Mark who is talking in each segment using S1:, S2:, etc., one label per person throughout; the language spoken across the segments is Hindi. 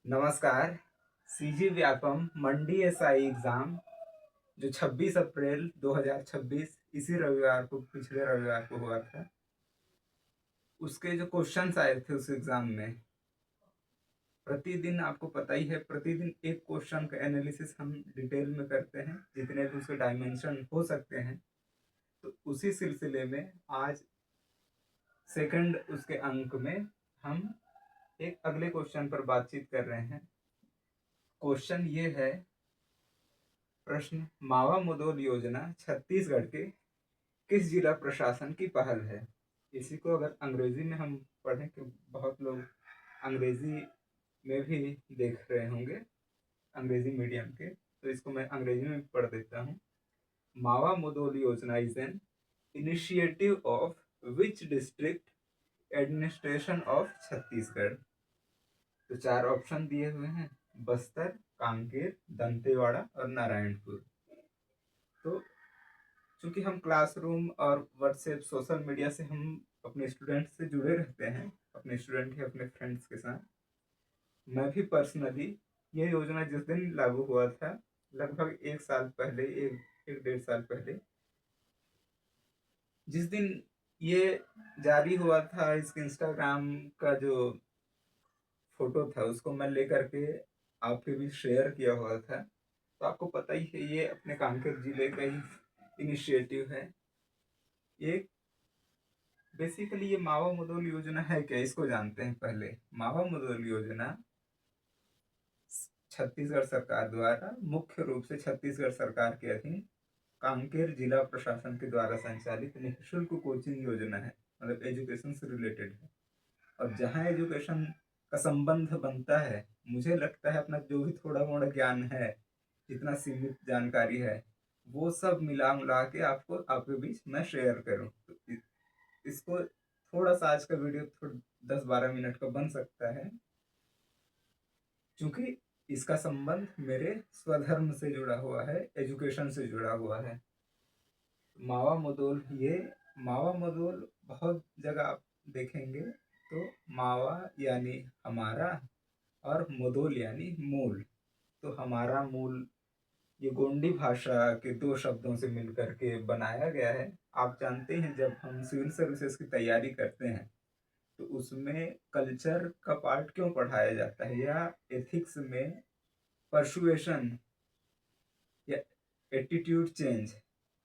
S1: नमस्कार। सीजी व्यापम मंडी एसआई एग्जाम जो 26 अप्रैल 2026 इसी रविवार को पिछले रविवार को हुआ था, उसके जो क्वेश्चंस आए थे उस एग्जाम में, प्रतिदिन आपको पता ही है, प्रतिदिन एक क्वेश्चन का एनालिसिस हम डिटेल में करते हैं जितने भी उसके डायमेंशन हो सकते हैं। तो उसी सिलसिले में आज सेकंड उसके अंक में हम एक अगले क्वेश्चन पर बातचीत कर रहे हैं। क्वेश्चन ये है, प्रश्न, मावा मुदोल योजना छत्तीसगढ़ के किस जिला प्रशासन की पहल है? इसी को अगर अंग्रेजी में हम पढ़ें, कि बहुत लोग अंग्रेजी में भी देख रहे होंगे, अंग्रेजी मीडियम के, तो इसको मैं अंग्रेजी में पढ़ देता हूँ। मावा मुदोल योजना is an initiative of which district administration of Chhattisgarh. तो चार ऑप्शन दिए हुए हैं, बस्तर, कांकेर, दंतेवाड़ा और नारायणपुर। तो चूंकि हम क्लासरूम और व्हाट्सएप सोशल मीडिया से हम अपने स्टूडेंट से जुड़े रहते हैं, अपने स्टूडेंट या अपने फ्रेंड्स के साथ, मैं भी पर्सनली ये योजना जिस दिन लागू हुआ था, लगभग एक साल पहले, एक डेढ़ साल पहले, जिस दिन ये जारी हुआ था, इसके इंस्टाग्राम का जो फोटो था उसको मैं लेकर के आपके भी शेयर किया हुआ था। तो आपको पता ही है, ये अपने कांकेर जिले का ही इनिशिएटिव है। ये बेसिकली ये मावा मुदोल योजना है क्या, इसको जानते हैं पहले। मावा मुदोल योजना छत्तीसगढ़ सरकार द्वारा, मुख्य रूप से छत्तीसगढ़ सरकार के अधीन कांकेर जिला प्रशासन के द्वारा संचालित निःशुल्क कोचिंग योजना है, मतलब एजुकेशन से रिलेटेड है। और जहाँ एजुकेशन का संबंध बनता है, मुझे लगता है अपना जो भी थोड़ा मोड़ा ज्ञान है, जितना सीमित जानकारी है, वो सब मिला मिला के आपको आपके बीच मैं शेयर करूँ। तो इसको थोड़ा सा आज का वीडियो थोड़ा 10-12 मिनट का बन सकता है, क्योंकि इसका संबंध मेरे स्वधर्म से जुड़ा हुआ है, एजुकेशन से जुड़ा हुआ है। मावा मुदोल, ये मावा मुदोल बहुत जगह आप देखेंगे, तो मावा यानी हमारा और मुदोल यानी मूल। तो हमारा मूल ये गोंडी भाषा के दो शब्दों से मिलकर के बनाया गया है। आप जानते हैं, जब हम सिविल सर्विसेज की तैयारी करते हैं तो उसमें कल्चर का पार्ट क्यों पढ़ाया जाता है, या एथिक्स में परसुएशन या एटीट्यूड चेंज,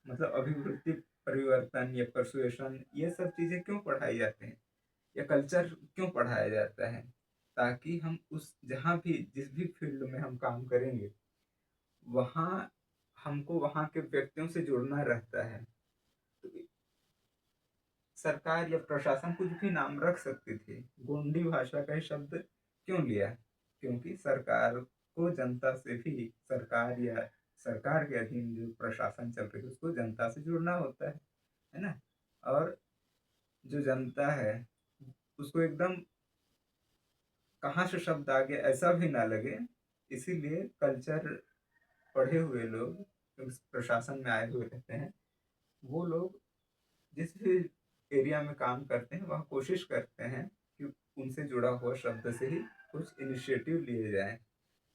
S1: मतलब अभिवृत्ति परिवर्तन या परसुएशन, ये सब चीजें क्यों पढ़ाई जाते हैं, या कल्चर क्यों पढ़ाया जाता है? ताकि हम उस जहाँ भी जिस भी फील्ड में हम काम करेंगे, वहाँ हमको वहाँ के व्यक्तियों से जुड़ना रहता है। तो सरकार या प्रशासन कुछ भी नाम रख सकती थी, गोंडी भाषा का ही शब्द क्यों लिया? क्योंकि सरकार को जनता से भी, सरकार या सरकार के अधीन जो प्रशासन चल रही है उसको जनता से जुड़ना होता है ना। और जो जनता है उसको एकदम कहाँ से शब्द आ गया ऐसा भी ना लगे, इसीलिए कल्चर पढ़े हुए लोग जो प्रशासन में आए हुए रहते हैं, वो लोग जिस भी एरिया में काम करते हैं वहाँ कोशिश करते हैं कि उनसे जुड़ा हुआ शब्द से ही कुछ इनिशिएटिव लिए जाए,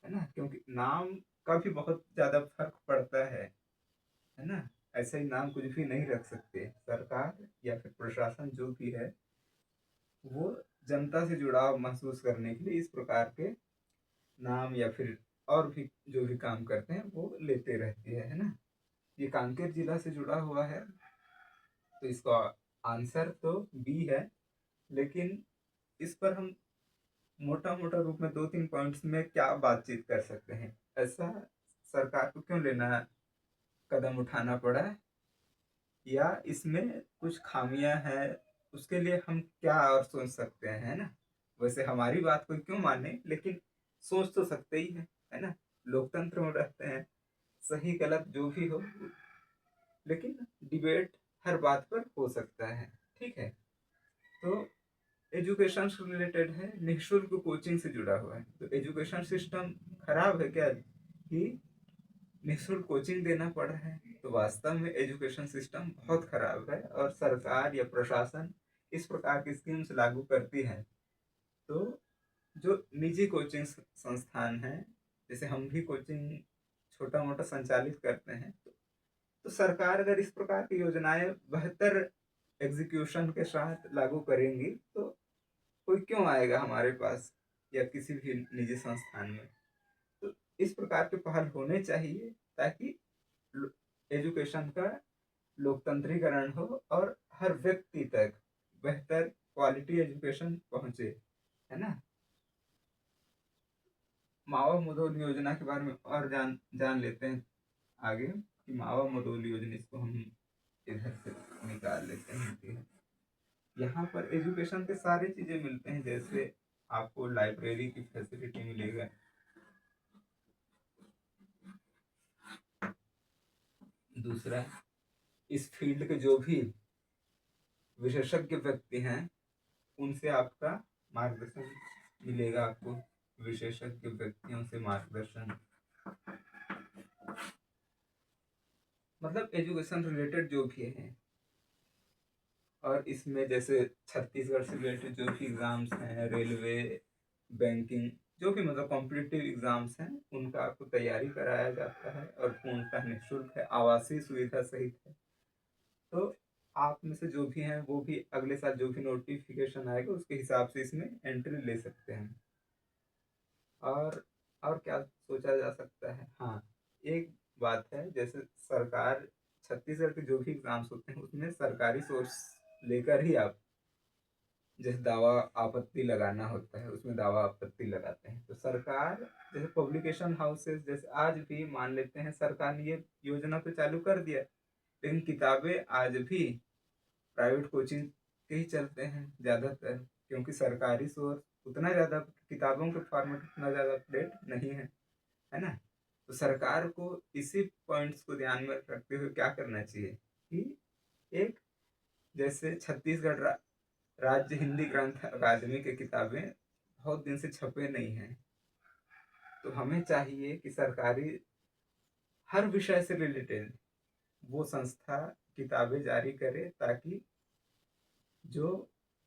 S1: है ना। क्योंकि नाम का भी बहुत ज़्यादा फर्क पड़ता है ना। ऐसे ही नाम कुछ भी नहीं रख सकते। सरकार या फिर प्रशासन जो भी है, वो जनता से जुड़ाव महसूस करने के लिए इस प्रकार के नाम या फिर और भी जो भी काम करते हैं वो लेते रहती है ना। ये कांकेर जिला से जुड़ा हुआ है, तो इसका आंसर तो बी है। लेकिन इस पर हम मोटा मोटा रूप में 2-3 पॉइंट्स में क्या बातचीत कर सकते हैं। ऐसा सरकार को क्यों लेना, कदम उठाना पड़ा, या इसमें कुछ खामियां हैं, उसके लिए हम क्या और सोच सकते हैं, है ना। वैसे हमारी बात कोई क्यों माने, लेकिन सोच तो सकते ही है ना। लोकतंत्र में रहते हैं, सही गलत जो भी हो, लेकिन डिबेट हर बात पर हो सकता है, ठीक है। तो एजुकेशन से रिलेटेड है, निःशुल्क कोचिंग से जुड़ा हुआ है। तो एजुकेशन सिस्टम खराब है क्या कि निःशुल्क कोचिंग देना पड़ा है? तो वास्तव में एजुकेशन सिस्टम बहुत खराब है, और सरकार या प्रशासन इस प्रकार की स्कीम्स लागू करती है तो जो निजी कोचिंग संस्थान हैं, जैसे हम भी कोचिंग छोटा मोटा संचालित करते हैं, तो सरकार अगर इस प्रकार की योजनाएं बेहतर एग्जीक्यूशन के साथ लागू करेंगी तो कोई क्यों आएगा हमारे पास या किसी भी निजी संस्थान में। तो इस प्रकार के पहल होने चाहिए ताकि एजुकेशन का लोकतंत्रीकरण हो और हर व्यक्ति तक बेहतर क्वालिटी एजुकेशन पहुंचे, है ना। मावा मुदोल योजना के बारे में और जान लेते हैं आगे कि मावा मुदोल योजना, इसको हम इधर से निकाल लेते हैं कि यहाँ पर एजुकेशन के सारी चीजें मिलते हैं, जैसे आपको लाइब्रेरी की फैसिलिटी मिलेगा, दूसरा इस फील्ड के जो भी विशेषज्ञ व्यक्ति हैं उनसे आपका मार्गदर्शन मिलेगा, आपको विशेषज्ञ व्यक्तियों से मार्गदर्शन, मतलब एजुकेशन रिलेटेड जो भी है। और इसमें जैसे छत्तीसगढ़ से रिलेटेड जो भी एग्जाम्स हैं, रेलवे, बैंकिंग, जो भी मतलब कॉम्पिटिटिव एग्जाम्स हैं उनका आपको तैयारी कराया जाता है और पूर्णतः निःशुल्क है, आवासीय सुविधा सहित है। तो आप में से जो भी हैं वो भी अगले साल जो भी नोटिफिकेशन आएगा उसके हिसाब से इसमें एंट्री ले सकते हैं। और और क्या सोचा जा सकता है, हाँ एक बात है, जैसे सरकार छत्तीसगढ़ के जो भी एग्जाम्स होते हैं उसमें सरकारी सोर्स लेकर ही आप जैसे दावा आपत्ति लगाना होता है उसमें दावा आपत्ति लगाते हैं। तो सरकार जैसे पब्लिकेशन हाउसेस जैसे आज भी मान लेते हैं सरकार ने ये योजना तो चालू कर दिया, लेकिन किताबें आज भी प्राइवेट कोचिंग के ही चलते हैं ज़्यादातर, क्योंकि सरकारी सोर्स उतना ज़्यादा किताबों के फॉर्मेट उतना ज़्यादा अपडेट नहीं है ना। तो सरकार को इसी पॉइंट्स को ध्यान में रखते हुए क्या करना चाहिए कि एक जैसे छत्तीसगढ़ राज्य हिंदी ग्रंथ अकादमी की किताबें बहुत दिन से छपे नहीं हैं, तो हमें चाहिए कि सरकारी हर विषय से रिलेटेड वो संस्था किताबें जारी करे ताकि जो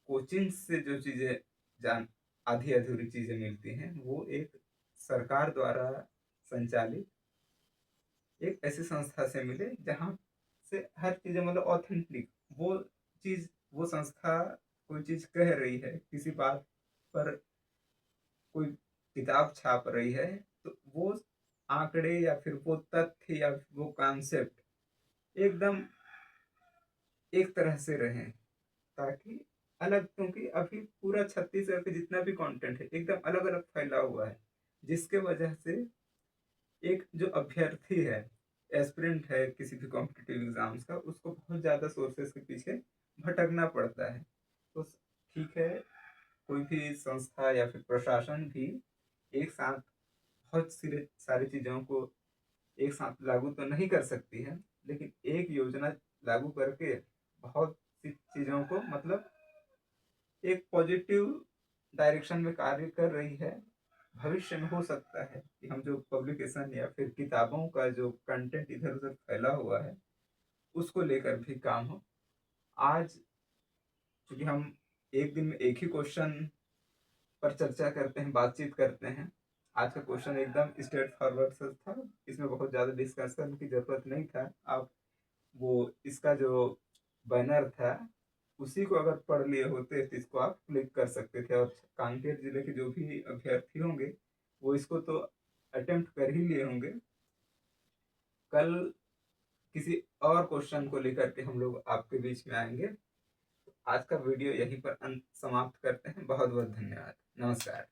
S1: कोचिंग से जो चीज़ें जान आधी अधूरी चीज़ें मिलती हैं वो एक सरकार द्वारा संचालित एक ऐसी संस्था से मिले जहाँ से हर चीज़ें मतलब ऑथेंटिक वो चीज़, वो संस्था कोई चीज़ कह रही है किसी बात पर, कोई किताब छाप रही है, तो वो आंकड़े या फिर वो तथ्य या वो कॉन्सेप्ट एकदम एक तरह से रहे, ताकि अलग, क्योंकि अभी पूरा छत्तीसगढ़ के जितना भी कंटेंट है एकदम अलग अलग फैला हुआ है, जिसके वजह से एक जो अभ्यर्थी है, एस्पिरेंट है किसी भी कॉम्पिटिटिव एग्जाम्स का, उसको बहुत ज़्यादा सोर्सेस के पीछे भटकना पड़ता है। तो ठीक है, कोई भी संस्था या फिर प्रशासन भी एक साथ बहुत सारी चीज़ों को एक साथ लागू तो नहीं कर सकती है, लेकिन एक योजना लागू करके बहुत सी चीज़ों को मतलब एक पॉजिटिव डायरेक्शन में कार्य कर रही है। भविष्य में हो सकता है कि हम जो पब्लिकेशन या फिर किताबों का जो कंटेंट इधर उधर फैला हुआ है उसको लेकर भी काम हो। आज क्योंकि हम एक दिन में एक ही क्वेश्चन पर चर्चा करते हैं, बातचीत करते हैं, आज का क्वेश्चन एकदम स्ट्रेट फॉरवर्ड से था, इसमें बहुत ज़्यादा डिस्कशन की जरूरत नहीं था। आप वो इसका जो बैनर था उसी को अगर पढ़ लिए होते तो इसको आप क्लिक कर सकते थे, और कांकेर जिले के जो भी अभ्यर्थी होंगे वो इसको तो अटेम्प्ट कर ही लिए होंगे। कल किसी और क्वेश्चन को लेकर के हम लोग आपके बीच में आएंगे। आज का वीडियो यहीं पर अंत समाप्त करते हैं। बहुत बहुत धन्यवाद, नमस्कार।